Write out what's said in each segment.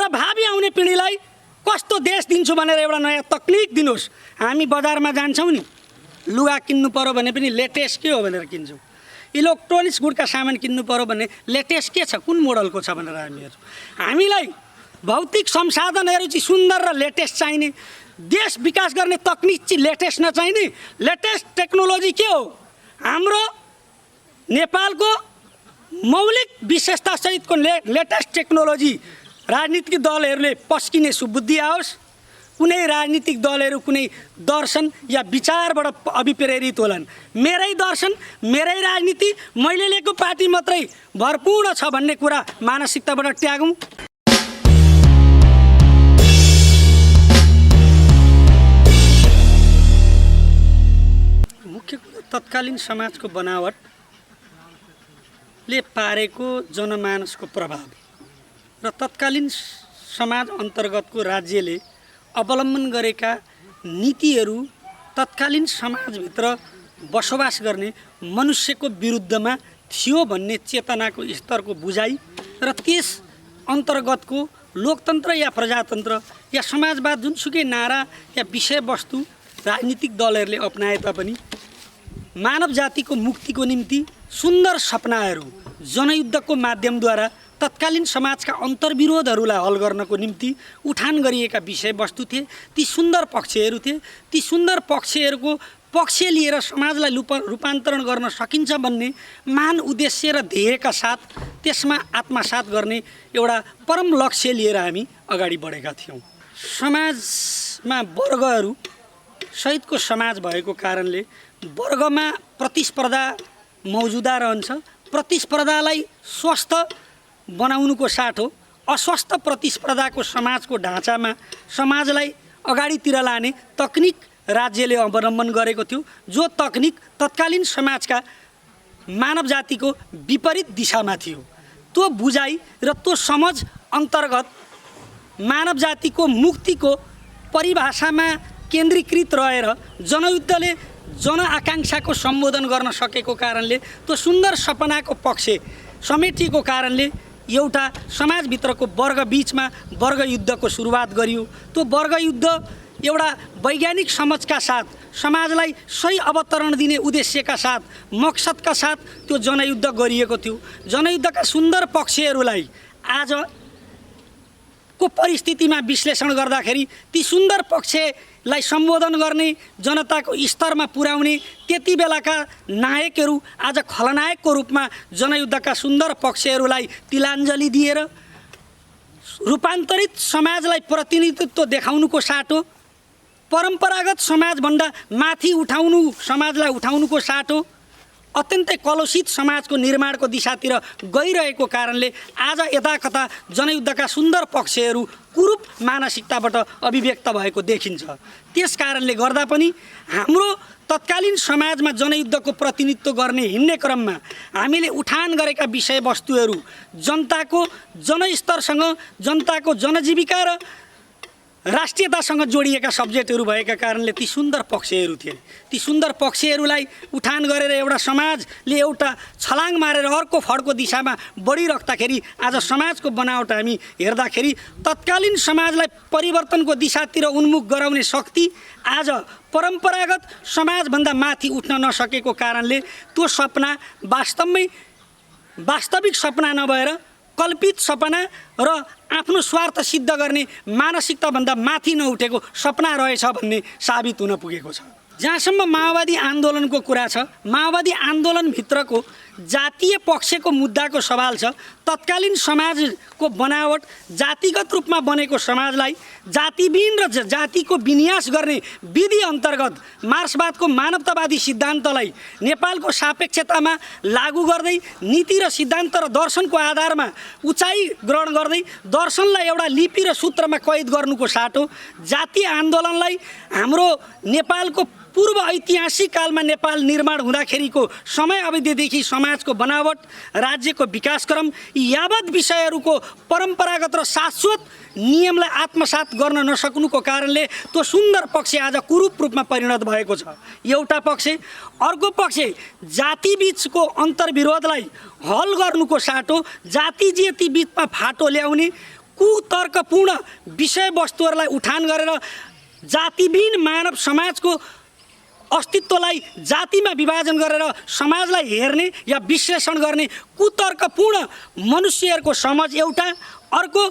र भावी आउने पिँढीलाई कस्तो देश दिन्छु भनेर एउटा नयाँ तकनिक दिनुहोस्। हामी बजारमा जान्छौँ नि, लुगा किन्नु पर्यो भने पनि लेटेस्ट के हो भनेर किन्छौँ। इलेक्ट्रोनिक्स गुडका सामान किन्नु पर्यो भने लेटेस्ट के छ, कुन मोडलको छ भनेर हामीलाई भौतिक संसाधनहरू चाहिँ सुन्दर र लेटेस्ट चाहिने, देश विकास गर्ने तकनिक चाहिँ लेटेस्ट नचाहिने। लेटेस्ट टेक्नोलोजी के हो? हाम्रो नेपालको मौलिक विशेषता सहितको लेटेस्ट टेक्नोलोजी राजनीतिक दलहरूले पस्किने सुबुद्धि आओस्। कुनै राजनीतिक दलहरू कुनै दर्शन या विचारबाट अभिप्रेरित होलान्। मेरै दर्शन, मेरै राजनीति, मैले लिएको पार्टी मात्रै भरपूर्ण छ भन्ने कुरा मानसिकताबाट त्यागौँ। मुख्य तत्कालीन समाजको बनावटले पारेको जनमानसको प्रभाव र तत्कालीन समाज अन्तर्गतको राज्यले अवलम्बन गरेका नीतिहरू तत्कालीन समाजभित्र बसोबास गर्ने मनुष्यको विरुद्धमा थियो भन्ने चेतनाको स्तरको बुझाइ र त्यस अन्तर्गतको लोकतन्त्र या प्रजातन्त्र या समाजवाद जुनसुकै नारा या विषयवस्तु राजनीतिक दलहरूले अपनाए तापनि मानव जातिको मुक्तिको निम्ति सुन्दर सपनाहरू जनयुद्धको माध्यमद्वारा तत्कालीन समाजका अन्तर्विरोधहरूलाई हल गर्नको निम्ति उठान गरिएका विषयवस्तु थिए। ती सुन्दर पक्षहरू थिए। ती सुन्दर पक्षहरूको पक्ष लिएर समाजलाई रूपान्तरण गर्न सकिन्छ भन्ने महान उद्देश्य र ध्येयका साथ त्यसमा आत्मसात गर्ने एउटा परम लक्ष्य लिएर हामी अगाडि बढेका थियौँ। समाजमा वर्गहरू सहितको समाज भएको कारणले वर्गमा प्रतिस्पर्धा मौजुदा रहन्छ। प्रतिस्पर्धालाई स्वस्थ बनाउनुको साटो अस्वस्थ प्रतिस्पर्धाको समाजको ढाँचामा समाजलाई अगाडितिर लाने तकनिक राज्यले अवलम्बन गरेको थियो, जो तकनिक तत्कालीन समाजका मानव जातिको विपरीत दिशामा थियो। त्यो बुझाइ र त्यो समझ अन्तर्गत मानव जातिको मुक्तिको परिभाषामा केन्द्रीकृत रहेर जनयुद्धले जनआकाङ्क्षाको सम्बोधन गर्न सकेको कारणले त्यो सुन्दर सपनाको पक्ष समेटिएको कारणले एउटा समाजभित्रको वर्ग बीचमा वर्ग युद्धको सुरुवात गरियो। त्यो वर्ग युद्ध एउटा वैज्ञानिक समझका साथ समाजलाई सही अवतरण दिने उद्देश्यका साथ मकसदका साथ त्यो जनयुद्ध गरिएको थियो। जनयुद्धका सुन्दर पक्षहरूलाई आजको परिस्थितिमा विश्लेषण गर्दाखेरि ती सुन्दर पक्षलाई सम्बोधन गर्ने जनताको स्तरमा पुर्याउने त्यति बेलाका नायकहरू आज खलनायकको रूपमा जनयुद्धका सुन्दर पक्षहरूलाई तिलाञ्जली दिएर रूपान्तरित समाजलाई प्रतिनिधित्व देखाउनुको साटो परम्परागत समाजभन्दा माथि उठाउनु समाजलाई उठाउनुको साटो अत्यन्तै कलुषित समाजको निर्माणको दिशातिर गइरहेको कारणले आज यताकता जनयुद्धका सुन्दर पक्षहरू कुरूप मानसिकताबाट अभिव्यक्त भएको देखिन्छ। त्यस कारणले गर्दा पनि हाम्रो तत्कालीन समाजमा जनयुद्धको प्रतिनिधित्व गर्ने हिँड्ने क्रममा हामीले उठान गरेका विषयवस्तुहरू जनताको जनस्तरसँग जनताको जनजीविका र राष्ट्रियतासँग जोडिएका सब्जेक्टहरू भएका कारणले ती सुन्दर पक्षहरू थिए। ती सुन्दर पक्षहरूलाई उठान गरेर एउटा समाजले एउटा छलाङ मारेर अर्को फड्को दिशामा बढिराख्दाखेरि आज समाजको बनावट हामी हेर्दाखेरि तत्कालीन समाजलाई परिवर्तनको दिशातिर उन्मुख गराउने शक्ति आज परम्परागत समाजभन्दा माथि उठ्न नसकेको कारणले त्यो सपना वास्तविक सपना नभएर कल्पित सपना र आफ्नो स्वार्थ सिद्ध गर्ने मानसिकताभन्दा माथि नउठेको सपना रहेछ भन्ने साबित हुन पुगेको छ। जहाँसम्म माओवादी आन्दोलनको कुरा छ, माओवादी आन्दोलनभित्रको जातीय पक्षको मुद्दाको सवाल छ। तत्कालीन समाजको बनावट जातिगत रूपमा बनेको समाजलाई जातिविहीन र जातिको विन्यास गर्ने विधि अन्तर्गत मार्क्सवादको मानवतावादी सिद्धान्तलाई नेपालको सापेक्षतामा लागू गर्दै नीति र सिद्धान्त र दर्शनको आधारमा उचाइ ग्रहण गर्दै दर्शनलाई एउटा लिपि र सूत्रमा कैद गर्नुको साटो जातीय आन्दोलनलाई हाम्रो नेपालको पूर्व ऐतिहासिक कालमा नेपाल निर्माण हुँदाखेरिको समय अवधिदेखि समाजको बनावट राज्यको विकासक्रम यावत विषयहरूको परम्परागत र शाश्वत नियमलाई आत्मसात गर्न नसक्नुको कारणले त्यो सुन्दर पक्ष आज कुरूप रूपमा परिणत भएको छ। एउटा पक्ष, अर्को पक्ष जाति बीचको अन्तर्विरोधलाई हल गर्नुको साटो जाति जाति बीचमा फाटो ल्याउने कुतर्कपूर्ण विषयवस्तुहरूलाई उठान गरेर जातिविहीन मानव समाजको अस्तित्वलाई जातिमा विभाजन गरेर समाजलाई हेर्ने या विश्लेषण गर्ने कुतर्कपूर्ण मनुष्यहरूको समझ एउटा, अर्को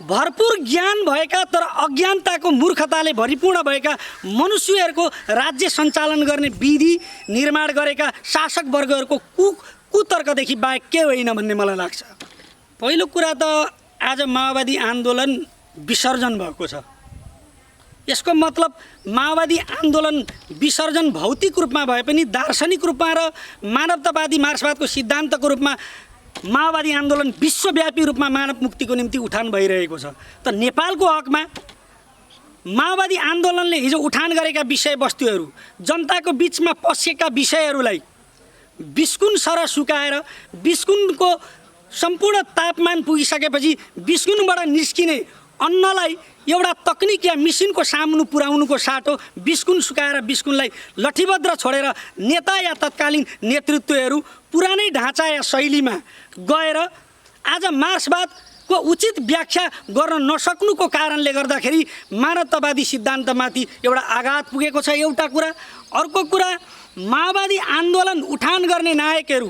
भरपूर ज्ञान भएका तर अज्ञानताको मूर्खताले भरिपूर्ण भएका मनुष्यहरूको राज्य सञ्चालन गर्ने विधि निर्माण गरेका शासक वर्गहरूको कुतर्कदेखि बाहेक के होइन भन्ने मलाई लाग्छ। पहिलो कुरा त आज माओवादी आन्दोलन विसर्जन भएको छ। यसको मतलब माओवादी आन्दोलन विसर्जन भौतिक रूपमा भए पनि दार्शनिक रूपमा र मानवतावादी मार्क्सवादको सिद्धान्तको रूपमा माओवादी आन्दोलन विश्वव्यापी रूपमा मानव मुक्तिको निम्ति उठान भइरहेको छ। त नेपालको हकमा माओवादी आन्दोलनले हिजो उठान गरेका विषयवस्तुहरू, जनताको बिचमा पसेका विषयहरूलाई बिस्कुन सर सुकाएर बिस्कुनको सम्पूर्ण तापमान पुगिसकेपछि बिस्कुनबाट निस्किने अन्नलाई एउटा तकनिक या मिसिनको सामुन्नु पुर्याउनुको साटो बिस्कुन सुकाएर बिस्कुनलाई लठीबद्ध छोडेर नेता या तत्कालीन नेतृत्वहरू पुरानै ढाँचा या शैलीमा गएर आज मार्क्सवादको उचित व्याख्या गर्न नसक्नुको कारणले गर्दाखेरि मानवतावादी सिद्धान्तमाथि एउटा आघात पुगेको छ एउटा कुरा। अर्को कुरा, माओवादी आन्दोलन उठान गर्ने नायकहरू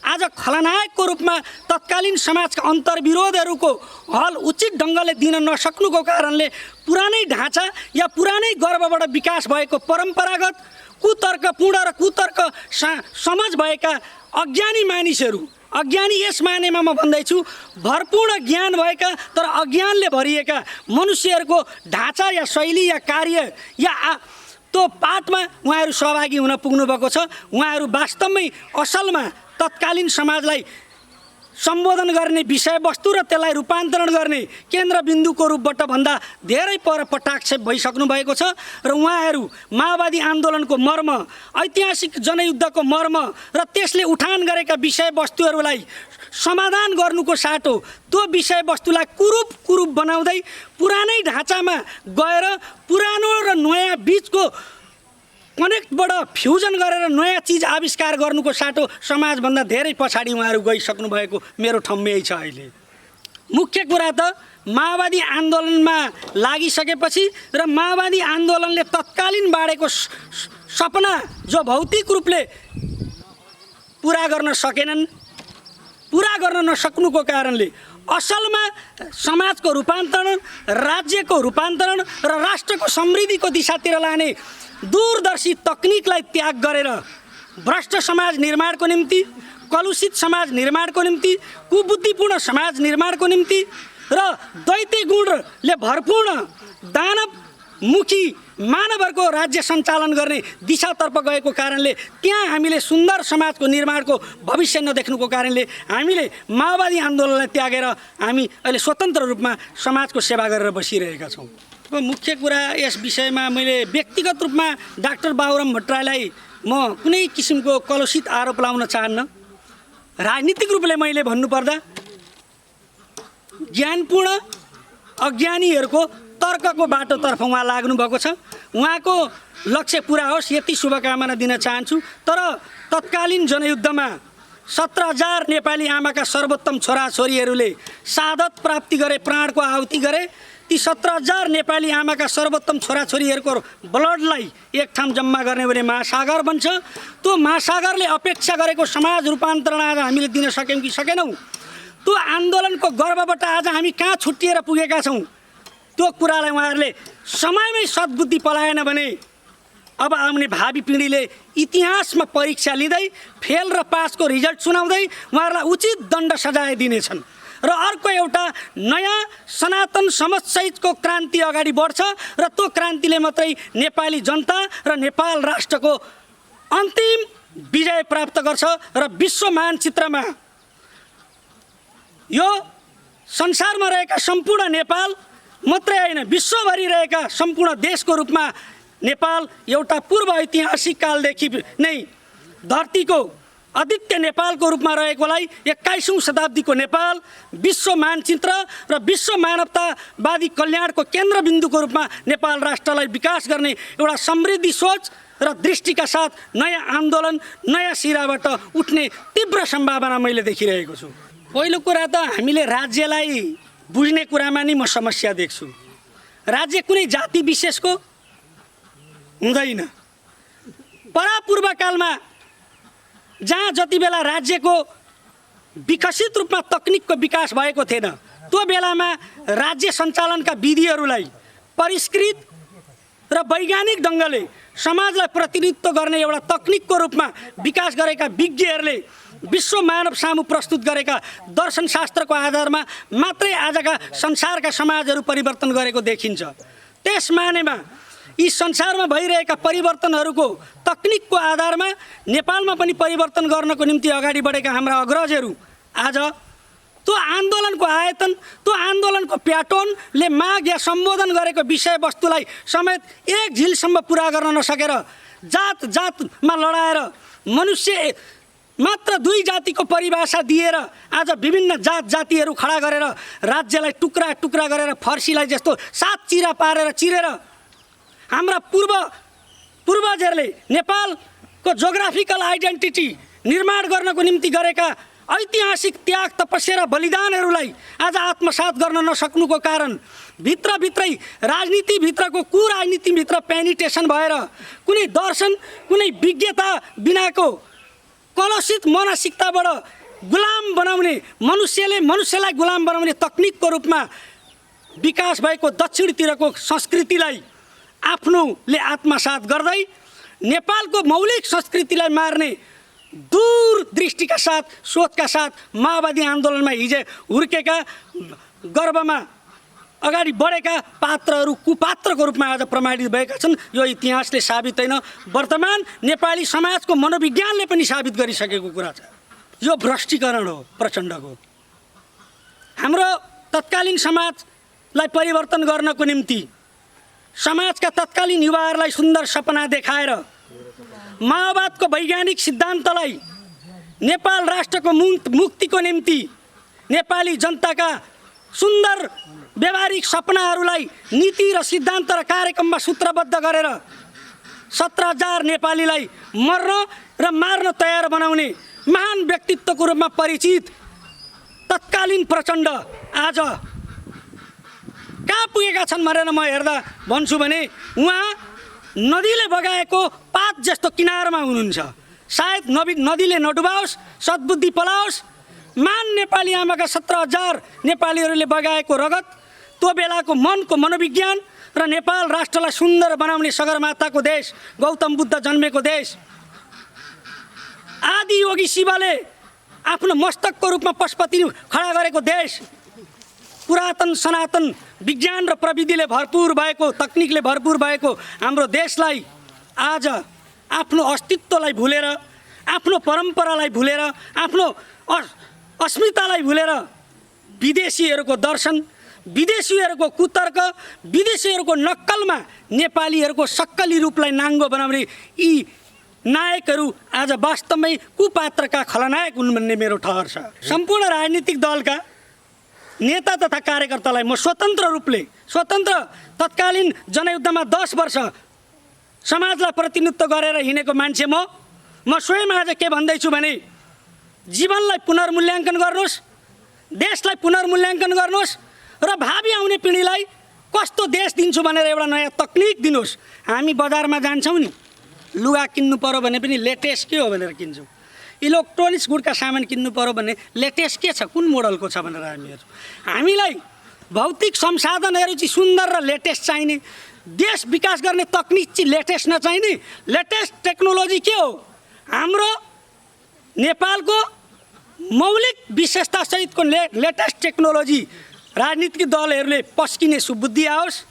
आज खलनायकको रूपमा तत्कालीन समाजका अन्तर्विरोधहरूको हल उचित ढङ्गले दिन नसक्नुको कारणले पुरानै ढाँचा या पुरानै गर्वबाट विकास भएको परम्परागत कुतर्कपूर्ण र कुतर्क समझ भएका अज्ञानी मानिसहरू, अज्ञानी यस मानेमा म भन्दैछु भरपूर्ण ज्ञान भएका तर अज्ञानले भरिएका मनुष्यहरूको ढाँचा या शैली या कार्य या त्यो पाठमा उहाँहरू सहभागी हुन पुग्नुभएको छ। उहाँहरू वास्तवमै असलमा तत्कालीन समाजलाई सम्बोधन गर्ने विषयवस्तु र त्यसलाई रूपान्तरण गर्ने केन्द्रबिन्दुको रूपबाट भन्दा धेरै पर पटाक्षेप भइसक्नु भएको छ र उहाँहरू माओवादी आन्दोलनको मर्म, ऐतिहासिक जनयुद्धको मर्म र त्यसले उठान गरेका विषयवस्तुहरूलाई समाधान गर्नुको साटो त्यो विषयवस्तुलाई कुरूप बनाउँदै पुरानै ढाँचामा गएर पुरानो र नयाँ बीचको कनेक्टबाट फ्युजन गरेर नयाँ चिज आविष्कार गर्नुको साटो समाजभन्दा धेरै पछाडि उहाँहरू गइसक्नु भएको मेरो ठम्मै छ। अहिले मुख्य कुरा त माओवादी आन्दोलनमा लागिसकेपछि र माओवादी आन्दोलनले तत्कालीन बाँडेको सपना जो भौतिक रूपले पुरा गर्न सकेनन्, पुरा गर्न नसक्नुको कारणले असलमा समाजको रूपान्तरण, राज्यको रूपान्तरण र राष्ट्रको समृद्धिको दिशातिर लाने दूरदर्शी तकनिकलाई त्याग गरेर भ्रष्ट समाज निर्माणको निम्ति, कलुषित समाज निर्माणको निम्ति, कुबुद्धिपूर्ण समाज निर्माणको निम्ति र दैत्य गुणले भरपूर्ण दानवमुखी मानवहरूको राज्य सञ्चालन गर्ने दिशातर्फ गएको कारणले त्यहाँ हामीले सुन्दर समाजको निर्माणको भविष्य नदेख्नुको कारणले हामीले माओवादी आन्दोलनलाई त्यागेर हामी अहिले स्वतन्त्र रूपमा समाजको सेवा गरेर बसिरहेका छौँ। मुख्य कुरा यस विषयमा मैले व्यक्तिगत रूपमा डाक्टर बाबुराम भट्टराईलाई म कुनै किसिमको कलुषित आरोप लाउन चाहन्न। राजनीतिक रूपले मैले भन्नुपर्दा ज्ञानपूर्ण अज्ञानीहरूको तर्कको बाटोतर्फ उहाँ लाग्नुभएको छ। उहाँको लक्ष्य पुरा होस् यति शुभकामना दिन चाहन्छु। तर तत्कालीन जनयुद्धमा 17,000 नेपाली आमाका सर्वोत्तम छोराछोरीहरूले शहादत प्राप्ति गरे, प्राणको आहुति गरे। ती 17,000 नेपाली आमाका सर्वोत्तम छोराछोरीहरूको ब्लडलाई एक ठाउँ जम्मा गर्ने भने महासागर बन्छ। त्यो महासागरले अपेक्षा गरेको समाज रूपान्तरण आज हामीले दिन सक्यौँ कि सकेनौँ? त्यो आन्दोलनको गर्वबाट आज हामी कहाँ छुट्टिएर पुगेका छौँ? त्यो कुरालाई उहाँहरूले समयमै सद्बुद्धि पलाएन भने अब आउने भावी पिँढीले इतिहासमा परीक्षा लिँदै फेल र पासको रिजल्ट सुनाउँदै उहाँहरूलाई उचित दण्ड सजाय दिनेछन्। र अर्को एउटा नयाँ सनातन समाजसहितको क्रान्ति अगाडि बढ्छ र त्यो क्रान्तिले मात्रै नेपाली जनता र नेपाल राष्ट्रको अन्तिम विजय प्राप्त गर्छ र विश्व मानचित्रमा यो संसारमा रहेका सम्पूर्ण नेपाल मात्रै होइन विश्वभरि रहेका सम्पूर्ण देशको रूपमा नेपाल एउटा पूर्व ऐतिहासिक कालदेखि नै धरतीको आदित्य नेपालको रूपमा रहेकोलाई 21औं शताब्दीको नेपाल विश्व मानचित्र र विश्व मानवतावादी कल्याणको केन्द्रबिन्दुको रूपमा नेपाल राष्ट्रलाई विकास गर्ने एउटा समृद्धि सोच र दृष्टिका साथ नयाँ आन्दोलन नयाँ सिराबाट उठ्ने तीव्र सम्भावना मैले देखिरहेको छु। पहिलो कुरा त हामीले राज्यलाई बुझ्ने कुरामा नि म समस्या देख्छु। राज्य कुनै जाति विशेषको हुँदैन। परापूर्व कालमा जहाँ जति बेला राज्यको विकसित रूपमा तकनिकको विकास भएको थिएन, त्यो बेलामा राज्य सञ्चालनका विधिहरूलाई परिष्कृत र वैज्ञानिक ढङ्गले समाजलाई प्रतिनिधित्व गर्ने एउटा तकनिकको रूपमा विकास गरेका विज्ञहरूले विश्व मानव सामु प्रस्तुत गरेका दर्शनशास्त्रको आधारमा मात्रै आजका संसारका समाजहरू परिवर्तन गरेको देखिन्छ। त्यस मानेमा यी संसारमा भइरहेका परिवर्तनहरूको तकनिकको आधारमा नेपालमा पनि परिवर्तन गर्नको निम्ति अगाडि बढेका हाम्रा अग्रजहरू आज त्यो आन्दोलनको आयतन, त्यो आन्दोलनको प्याटर्नले माग या सम्बोधन गरेको विषयवस्तुलाई समेत एक झिलसम्म पुरा गर्न नसकेर जात जातमा लडाएर मनुष्य मात्र दुई जातिको परिभाषा दिएर आज विभिन्न जात जातिहरू खडा गरेर राज्यलाई टुक्रा टुक्रा गरेर फर्सीलाई जस्तो सात चिरा पारेर चिरेर हाम्रा पूर्वजहरूले नेपालको जोग्राफिकल आइडेन्टिटी निर्माण गर्नको निम्ति गरेका ऐतिहासिक त्याग, तपस्या र बलिदानहरूलाई आज आत्मसात गर्न नसक्नुको कारण भित्रभित्रै राजनीतिभित्रको कुराजनीतिभित्र पेनिटेसन भएर कुनै दर्शन, कुनै विज्ञता बिनाको कलुषित मानसिकताबाट गुलाम बनाउने, मनुष्यलाई गुलाम बनाउने तकनिकको रूपमा विकास भएको दक्षिणतिरको संस्कृतिलाई आफ्नोले आत्मसात गर्दै नेपालको मौलिक संस्कृतिलाई मार्ने दूरदृष्टिका साथ, सोचका साथ माओवादी आन्दोलनमा हिजो हुर्केका, गर्वमा अगाडि बढेका पात्रहरू कुपात्रको रूपमा आज प्रमाणित भएका छन्। यो इतिहासले साबित होइन, वर्तमान नेपाली समाजको मनोविज्ञानले पनि साबित गरिसकेको कुरा छ। यो भ्रष्टीकरण हो प्रचण्डको। हाम्रो तत्कालीन समाजलाई परिवर्तन गर्नको निम्ति समाजका तत्कालीन युवाहरूलाई सुन्दर सपना देखाएर माओवादको वैज्ञानिक सिद्धान्तलाई नेपाल राष्ट्रको मुक्तिको निम्ति नेपाली जनताका सुन्दर व्यवहारिक सपनाहरूलाई नीति र सिद्धान्त र कार्यक्रममा सूत्रबद्ध गरेर 17,000 नेपालीलाई मर्न र मार्न तयार बनाउने महान व्यक्तित्वको रूपमा परिचित तत्कालीन प्रचण्ड आज कहाँ पुगेका छन् भनेर म हेर्दा भन्छु भने उहाँ नदीले बगाएको पात जस्तो किनारमा हुनुहुन्छ। सायद नदीले नडुबाओस्, सद्बुद्धि पलाओस्, महान नेपाली आमाका 17,000 नेपालीहरूले बगाएको रगत, त्यो बेलाको मनको मनोविज्ञान र नेपाल राष्ट्रलाई सुन्दर बनाउने सगरमाथाको देश, गौतम बुद्ध जन्मेको देश, आदि योगी शिवले आफ्नो मस्तकको रूपमा पशुपति खडा गरेको देश, पुरातन सनातन विज्ञान र प्रविधिले भरपुर भएको, तकनिकले भरपुर भएको हाम्रो देशलाई आज आफ्नो अस्तित्वलाई भुलेर, आफ्नो परम्परालाई भुलेर, आफ्नो अस्मितालाई भुलेर विदेशीहरूको दर्शन, विदेशीहरूको कुतर्क, विदेशीहरूको नक्कलमा नेपालीहरूको सक्कली रूपलाई नाङ्गो बनाउने यी नायकहरू आज वास्तवमै कुपात्रका खलनायक हुन् भन्ने मेरो ठहर छ। सम्पूर्ण राजनीतिक दलका नेता तथा कार्यकर्तालाई म स्वतन्त्र तत्कालीन जनयुद्धमा 10 वर्ष समाजलाई प्रतिनिधित्व गरेर हिँडेको मान्छे म स्वयं आज के भन्दैछु भने जीवनलाई पुनर्मूल्याङ्कन गर्नुहोस्, देशलाई पुनर्मूल्याङ्कन गर्नुहोस् र भावी आउने पिँढीलाई कस्तो देश दिन्छु भनेर एउटा नयाँ तकनिक दिनुहोस्। हामी बजारमा जान्छौँ नि, लुगा किन्नु पर्यो भने पनि लेटेस्ट के हो भनेर किन्छौँ। इलेक्ट्रोनिक्स गुडका सामान किन्नु पर्यो भने लेटेस्ट के छ, कुन मोडलको छ भनेर हामीलाई भौतिक संसाधनहरू चाहिँ सुन्दर र लेटेस्ट चाहिने, देश विकास गर्ने तकनिक चाहिँ लेटेस्ट नचाहिने। लेटेस्ट टेक्नोलोजी के हो? हाम्रो नेपालको मौलिक विशेषता सहितको लेटेस्ट टेक्नोलोजी राजनीतिक दलहरूले पस्किने सुबुद्धि आओस्।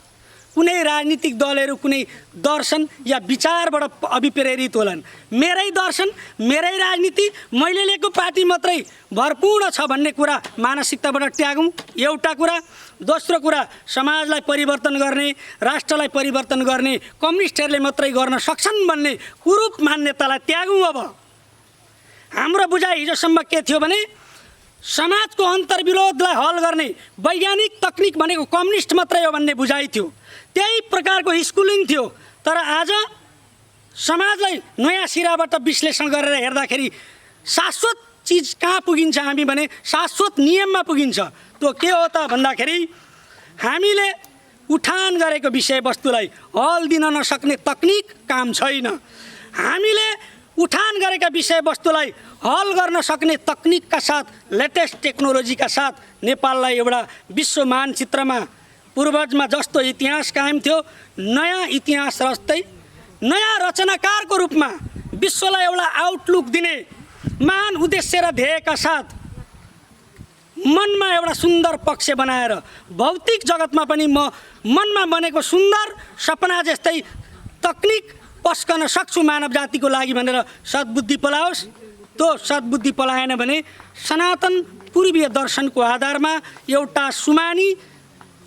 कुनै राजनीतिक दलहरू कुनै दर्शन या विचारबाट अभिप्रेरित होलान्। मेरै दर्शन, मेरै राजनीति, मैले लिएको पार्टी मात्रै भरपूर्ण छ भन्ने कुरा मानसिकताबाट त्यागौँ, एउटा कुरा। दोस्रो कुरा, समाजलाई परिवर्तन गर्ने, राष्ट्रलाई परिवर्तन गर्ने कम्युनिस्टहरूले मात्रै गर्न सक्छन् भन्ने कुरूप मान्यतालाई त्यागौँ। अब हाम्रो बुझाइ हिजोसम्म के थियो भने समाजको अन्तर्विरोधलाई हल गर्ने वैज्ञानिक तकनिक भनेको कम्युनिस्ट मात्रै हो भन्ने बुझाइ थियो। त्यही प्रकारको स्कुलिङ थियो। तर आज समाजलाई नयाँ सिराबाट विश्लेषण गरेर हेर्दाखेरि शाश्वत चिज कहाँ पुगिन्छ हामी भने शाश्वत नियममा पुगिन्छ। त्यो तत्त्व के हो त भन्दाखेरि हामीले उठान गरेको विषयवस्तुलाई हल दिन नसक्ने तकनिक काम छैन। हामीले उठान गरेका विषयवस्तुलाई हल गर्न सक्ने तकनिकका साथ लेटेस्ट टेक्नोलोजीका साथ नेपाललाई एउटा विश्व मानचित्रमा पूर्वजमा जस्तो इतिहास कायम थियो नयाँ इतिहास रच्दै नयाँ रचनाकारको रूपमा विश्वलाई एउटा आउटलुक दिने महान उद्देश्य र ध्येयका साथ मनमा एउटा सुन्दर पक्ष बनाएर भौतिक जगतमा पनि म मनमा बनेको सुन्दर सपना जस्तै तकनिक पस्कन सक्छु मानव जातिको लागि भनेर सद्बुद्धि पलाओस्। त्यो सद्बुद्धि पलाएन भने सनातन पूर्वीय दर्शनको आधारमा एउटा सुमानी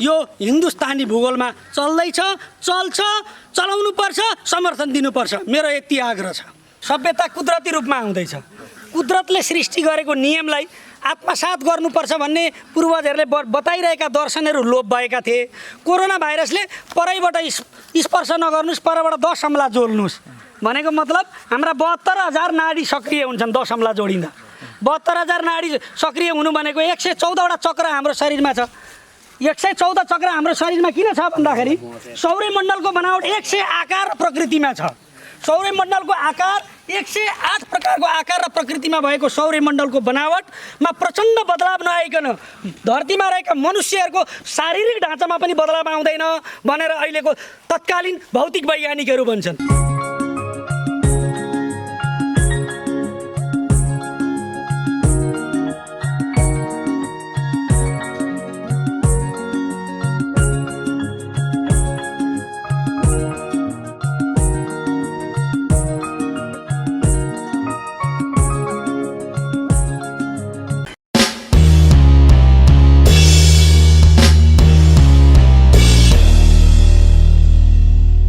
यो हिन्दुस्तानी भूगोलमा चल्दैछ, चल्छ, चलाउनु पर्छ, समर्थन दिनुपर्छ। मेरो यति आग्रह छ। सभ्यता कुदरती रूपमा आउँदैछ। कुदरतले सृष्टि गरेको नियमलाई आत्मसात गर्नुपर्छ भन्ने पूर्वजहरूले बताइरहेका दर्शनहरू लोप भएका थिए। कोरोना भाइरसले परैबाट स्पर्श नगर्नुहोस्, परबाट 10 हमला जोड्नुहोस् भनेको मतलब हाम्रा 72,000 नाडी सक्रिय हुन्छन् 10 हमला जोडिँदा। 72,000 नाडी सक्रिय हुनु भनेको 114वटा चक्र हाम्रो शरीरमा छ। 114 चक्र हाम्रो शरीरमा किन छ भन्दाखेरि सौर्यमण्डलको बनावट 100 आकार र प्रकृतिमा छ। सौर्यमण्डलको आकार 108 प्रकारको आकार र प्रकृतिमा भएको सौर्यमण्डलको बनावटमा प्रचण्ड बदलाव नआइकन धरतीमा रहेका मनुष्यहरूको शारीरिक ढाँचामा पनि बदलाव आउँदैन भनेर अहिलेको तत्कालीन भौतिक वैज्ञानिकहरू भन्छन्।